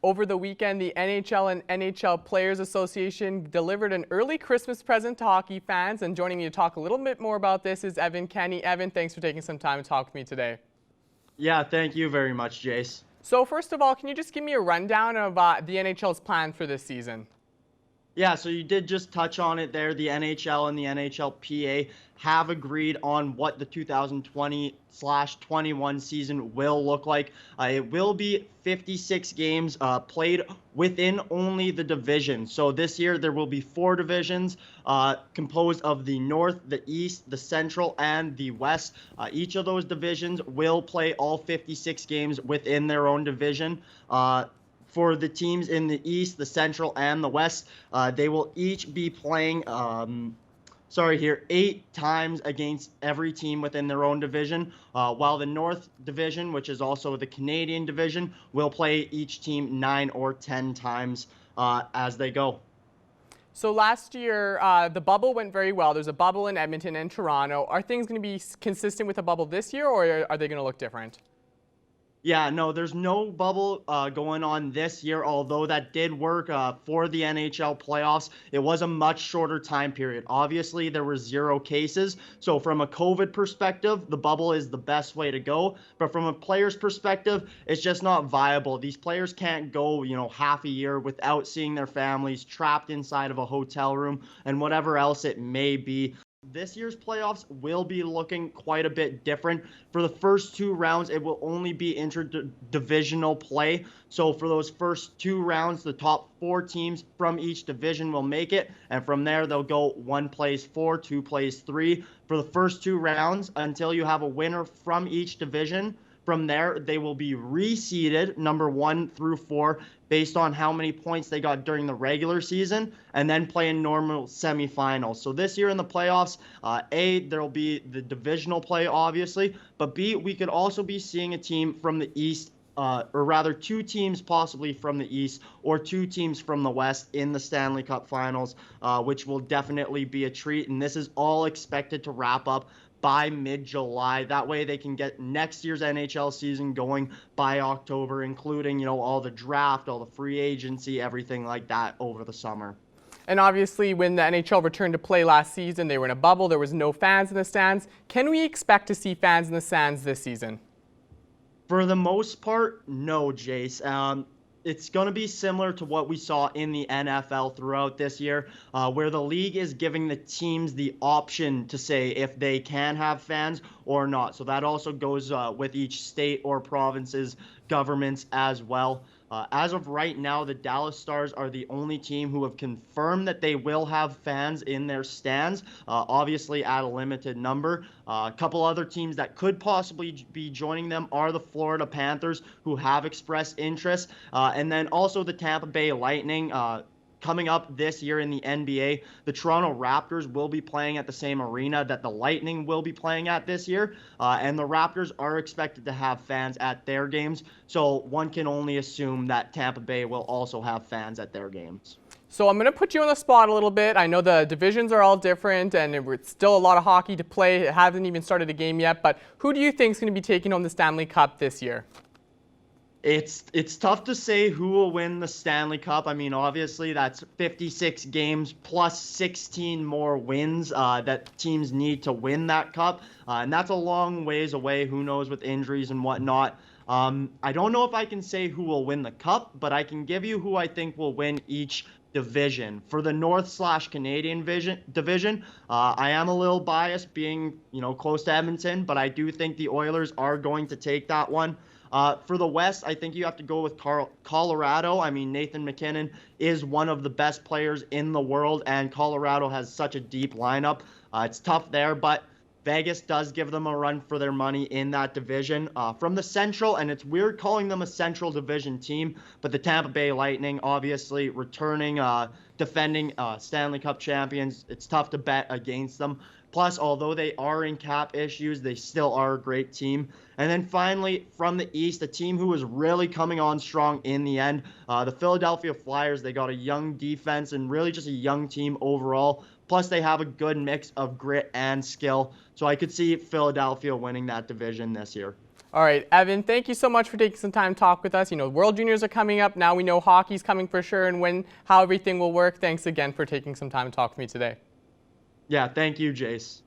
Over the weekend, the NHL and NHL Players Association delivered an early Christmas present to hockey fans, and joining me to talk a little bit more about this is Evan Kenny. Evan, thanks for taking some time to talk with me today. Yeah, thank you very much, Jace. So first of all, can you just give me a rundown of the NHL's plan for this season? Yeah, so you did just touch on it there. The NHL and the NHLPA have agreed on what the 2020/21 season will look like. It will be 56 games played within only the division. So this year there will be 4 divisions composed of the North, the East, the Central, and the West. Each of those divisions will play all 56 games within their own division. For the teams in the East, the Central, and the West, they will each be playing, 8 times against every team within their own division, while the North Division, which is also the Canadian division, will play each team 9 or 10 times as they go. So last year, the bubble went very well. There's a bubble in Edmonton and Toronto. Are things going to be consistent with the bubble this year, or are they going to look different? Yeah, no, there's no bubble going on this year, although that did work for the NHL playoffs. It was a much shorter time period. Obviously, there were 0 cases. So from a COVID perspective, the bubble is the best way to go. But from a player's perspective, it's just not viable. These players can't go, half a year without seeing their families, trapped inside of a hotel room and whatever else it may be. This year's playoffs will be looking quite a bit different. For the first 2 rounds, it will only be interdivisional play. So for those first 2 rounds, the top 4 teams from each division will make it. And from there, they'll go 1 plays 4, 2 plays 3. For the first 2 rounds, until you have a winner from each division. From there, they will be reseeded, number 1 through 4, based on how many points they got during the regular season, and then play in normal semifinals. So this year in the playoffs, A, there will be the divisional play, obviously, but B, we could also be seeing a team from the East, or rather 2 teams possibly from the East or 2 teams from the West in the Stanley Cup Finals, which will definitely be a treat. And this is all expected to wrap up by mid-July. That way they can get next year's NHL season going by October, including, all the draft, all the free agency, everything like that over the summer. And obviously, when the NHL returned to play last season, they were in a bubble. There was no fans in the stands. Can we expect to see fans in the stands this season? For the most part, no, Jace. It's going to be similar to what we saw in the NFL throughout this year, where the league is giving the teams the option to say if they can have fans or not. So that also goes with each state or province's governments as well. As of right now, the Dallas Stars are the only team who have confirmed that they will have fans in their stands, obviously at a limited number. A couple other teams that could possibly be joining them are the Florida Panthers, who have expressed interest, and then also the Tampa Bay Lightning. Coming up this year in the NBA, the Toronto Raptors will be playing at the same arena that the Lightning will be playing at this year, and the Raptors are expected to have fans at their games, so one can only assume that Tampa Bay will also have fans at their games. So I'm going to put you on the spot a little bit. I know the divisions are all different, and it's still a lot of hockey to play. It hasn't even started a game yet, but who do you think is going to be taking home the Stanley Cup this year? It's tough to say who will win the Stanley Cup. I mean, obviously, that's 56 games plus 16 more wins that teams need to win that cup. And that's a long ways away. Who knows with injuries and whatnot. I don't know if I can say who will win the cup, but I can give you who I think will win each division. For the North/Canadian division, I am a little biased being, close to Edmonton, but I do think the Oilers are going to take that one. For the West, I think you have to go with Colorado. I mean, Nathan MacKinnon is one of the best players in the world, and Colorado has such a deep lineup. It's tough there, but Vegas does give them a run for their money in that division. From the Central, and it's weird calling them a Central Division team, but the Tampa Bay Lightning, obviously returning, defending Stanley Cup champions, it's tough to bet against them. Plus, although they are in cap issues, they still are a great team. And then finally, from the East, a team who is really coming on strong in the end, the Philadelphia Flyers. They got a young defense and really just a young team overall. Plus, they have a good mix of grit and skill. So I could see Philadelphia winning that division this year. All right, Evan, thank you so much for taking some time to talk with us. You know, World Juniors are coming up. Now we know hockey's coming for sure and how everything will work. Thanks again for taking some time to talk with me today. Yeah, thank you, Jace.